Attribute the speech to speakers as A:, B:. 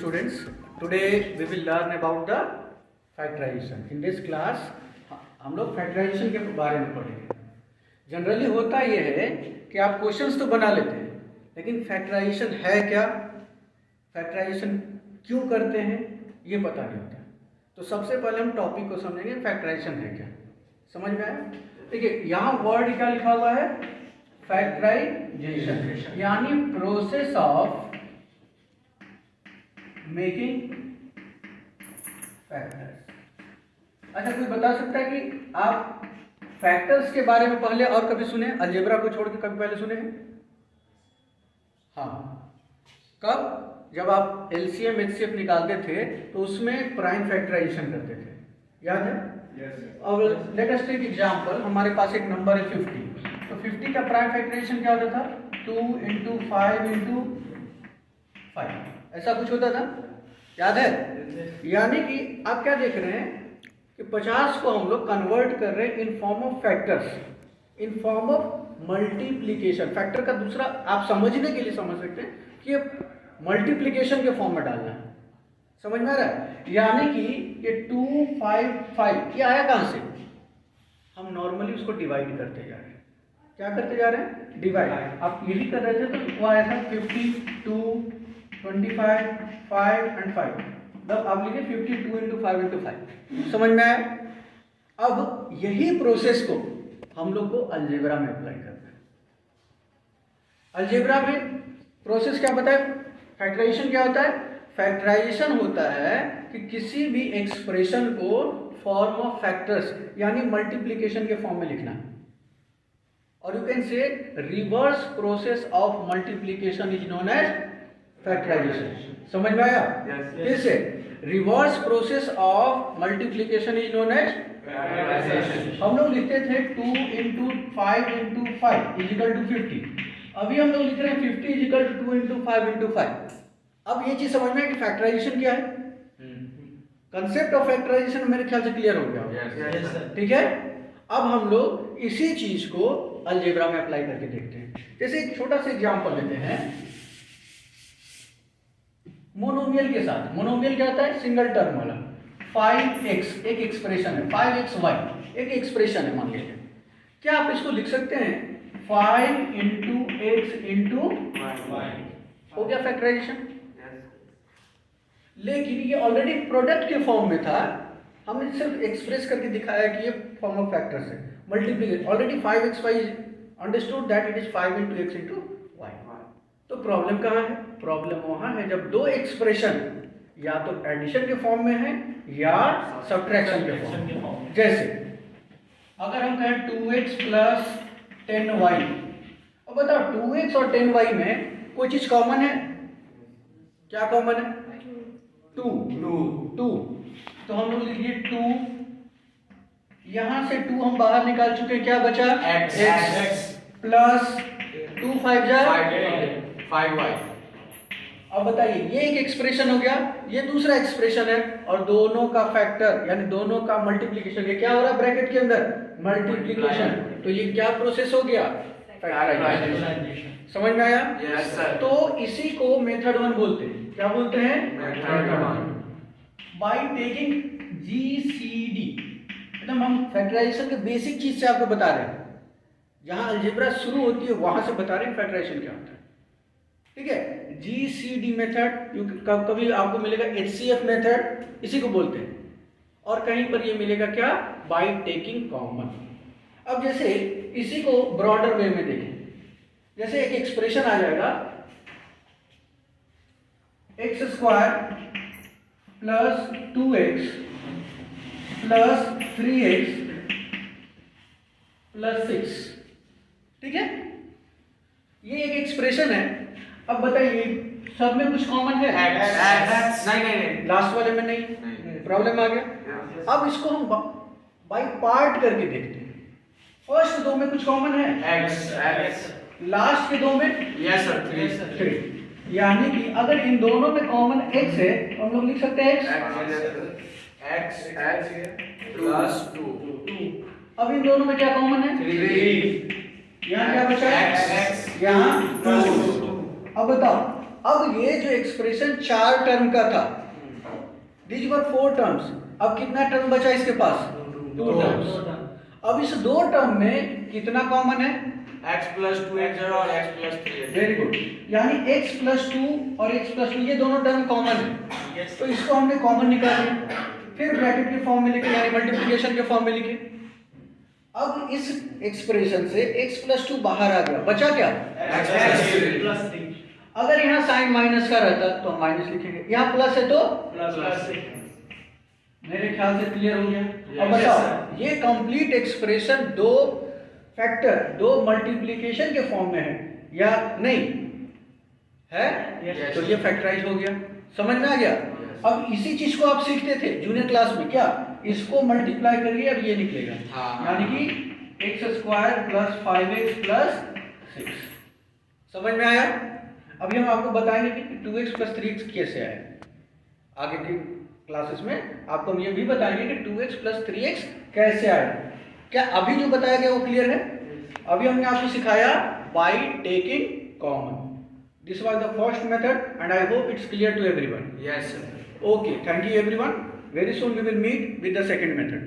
A: students. Today we will learn about the factorization. In this class हम लोग factorization के बारे में पढ़ेंगे. जनरली होता यह है कि आप क्वेश्चंस तो बना लेते हैं, लेकिन फैक्टराइजेशन है क्या, फैक्टराइजेशन क्यों करते हैं, ये पता नहीं होता. तो सबसे पहले हम टॉपिक को समझेंगे, फैक्टराइजेशन है क्या. समझ में आया? देखिए यहाँ वर्ड क्या लिखा हुआ है, फैक्टराइजेशन, यानी प्रोसेस ऑफ मेकिंग फैक्टर्स. अच्छा, कोई बता सकता है कि आप फैक्टर्स के बारे में पहले और कभी सुने? अलजेब्रा को छोड़ के कभी पहले सुने हैं? हाँ. कब? जब आप एलसीएम एचसीएफ निकालते थे तो उसमें प्राइम फैक्टराइजेशन करते थे, याद है? अब लेट अस टेक एग्जांपल. हमारे पास एक नंबर है 50, तो 50 का प्राइम फैक्टराइजेशन क्या होता था? 2 × 5 × 5, ऐसा कुछ होता था, याद है? यानी कि आप क्या देख रहे हैं कि 50 को हम लोग कन्वर्ट कर रहे हैं in form of factors, in form of multiplication. Factor का दूसरा आप समझने के लिए समझ सकते हैं कि ये मल्टीप्लिकेशन के फॉर्म में डालना है. समझ में आ रहा है? यानी कि ये 2 5 5 ये आया कहाँ से? हम नॉर्मली उसको डिवाइड करते जा रहे हैं. क्या करते जा रहे हैं? डिवाइड. आप ये भी कर रहे थे तो वो आया था 52 25 5 and 5. तब आप लिखे 52 × 5 × 5. समझ में आया? अब यही प्रोसेस को हम लोग को अलजेब्रा में अप्लाई करना है. अलजेब्रा में प्रोसेस क्या बताए? फैक्टराइजेशन क्या होता है? फैक्टराइजेशन होता है कि किसी भी एक्सप्रेशन को फॉर्म ऑफ फैक्टर्स यानी मल्टीप्लिकेशन के फॉर्म में लिखना. और you can say reverse process of multiplication is known as factorisation. समझ में आया? फिर से, reverse process of multiplication is known as factorisation. हम लोग लिखते थे 2 × 5 × 5 = 50. अभी हम लोग लिख रहे हैं 50 = 2 × 5 × 5. अब ये चीज समझ में है कि फैक्टराइजेशन क्या है. कंसेप्ट ऑफ फैक्टराइजेशन मेरे ख्याल से क्लियर हो गया. ठीक है. अब हम लोग इसी चीज को अलजेब्रा में अप्लाई करके देखते हैं. जैसे एक छोटा सा एग्जांपल लेते हैं मोनोमियल के साथ. मोनोमियल क्या होता है? सिंगल टर्म वाला. 5x एक एक्सप्रेशन है, 5xy एक एक्सप्रेशन है. मान लीजिए, क्या आप इसको लिख सकते हैं 5 × x × y? हो गया फैक्टराइजेशन. लेकिन ये ऑलरेडी प्रोडक्ट के फॉर्म में था, हमने सिर्फ एक्सप्रेस करके दिखाया कि ये फॉर्म ऑफ फैक्टर्स है. Multiplication already 5xy understood that it is 5 × x × y. तो प्रॉब्लम कहाँ है? प्रॉब्लम वहां है जब दो एक्सप्रेशन या तो एडिशन के फॉर्म में है या सब्ट्रैक्शन के फॉर्म. जैसे अगर हम कहें 2x + 10y, अब बताओ 2x और 10y में कोई चीज कॉमन है? क्या कॉमन है? 2. तो हम लोग लिखिए 2. यहां से 2 हम बाहर निकाल चुके हैं. क्या बचा? x plus 2 5 5y. अब बताइए, ये एक एक्सप्रेशन हो गया, ये दूसरा एक्सप्रेशन है, और दोनों का फैक्टर यानी दोनों का मल्टीप्लिकेशन. ये क्या हो रहा है ब्रैकेट के अंदर? मल्टीप्लिकेशन. तो ये क्या प्रोसेस हो गया? फैक्टराइजेशन. समझ में आया?
B: Yes sir.
A: तो इसी को मेथड 1 बोलते हैं. क्या बोलते हैं?
B: मेथड 1.
A: By taking GCD. मतलब हम फैक्टराइजेशन के बेसिक चीज से आपको बता रहे हैं. जहां अलजेब्रा शुरू होती है वहां से बता रहे हैं फैक्टराइजेशन क्या होता है. ठीक है. GCD मेथड, कभी आपको मिलेगा HCF मेथड, इसी को बोलते हैं. और कहीं पर ये मिलेगा क्या? Bye taking common. अब जैसे इसी को ब्रॉडर वे में देखें, जैसे एक एक्सप्रेशन आ जाएगा x² + 2x + 3x + 6. ठीक है. ये एक एक्सप्रेशन है. अब बताइए सब में कुछ कॉमन है?
B: नहीं.
A: लास्ट वाले में नहीं. प्रॉब्लम आ गया. अब इसको हम बाय पार्ट करके देखते हैं. फर्स्ट दो में कुछ कॉमन है?
B: x.
A: लास्ट के दो में?
B: Yes sir.
A: 3. यानी कि अगर इन दोनों में कॉमन x है तो हम लोग लिख सकते हैं x
B: + 2.
A: अब इन दोनों में क्या कॉमन है?
B: 3.
A: यहाँ क्या बचा?
B: x.
A: यहाँ 2. अब बताओ, अब ये जो एक्सप्रेशन 4 टर्म का था, दीज वर 4 टर्म्स, अब कितना टर्म बचा इसके पास? 2 टर्म्स। अब इस 2 टर्म में कितना कॉमन है?
B: x plus 2x और x plus 3x।
A: Very good, यानी x plus 2 और x plus 2 ये दोनों टर्म कॉमन है, तो इसको हमने कॉमन निकाल लिया, फिर ब्रैकेट के फॉर्म में लिखे यानी मल्टीप्लिकेशन के फॉर्म में लिखे। अब इस एक्सप्रेशन से x plus 2 बाहर आ गया, बचा क्या?
B: x plus 3।
A: अगर यहाँ साइन माइनस का रहता तो हम माइनस लिखेंगे, यहाँ प्लस है तो
B: प्लस।
A: मेरे ख्याल से क्लियर हो गया।
B: Yes,
A: अब बताओ
B: sir।
A: ये कंप्लीट एक्सप्रेशन 2 फैक्टर 2 मल्टीप्लिकेशन के फॉर्म में है या नहीं है?
B: Yes,
A: तो
B: sir।
A: ये फैक्टराइज हो गया, समझ में आ गया। अब इसी चीज को आप सीखते थे जूनियर क्लास में, क्या इसको मल्टीप्लाई करिए अब ये निकलेगा,
B: हाँ।
A: यानी कि x² + 5x + 6। समझ में आया? अभी हम आपको बताएंगे कि 2x + 3x कैसे आए, आगे की क्लासेस में आपको हम ये भी बताएंगे कि 2x + 3x कैसे आए। क्या अभी जो बताया गया वो क्लियर है? अभी हमने आपको सिखाया by taking common. This was the first method and I hope it's clear to everyone.
B: Yes, sir।
A: Okay, thank you everyone. Very soon we will meet with the second method.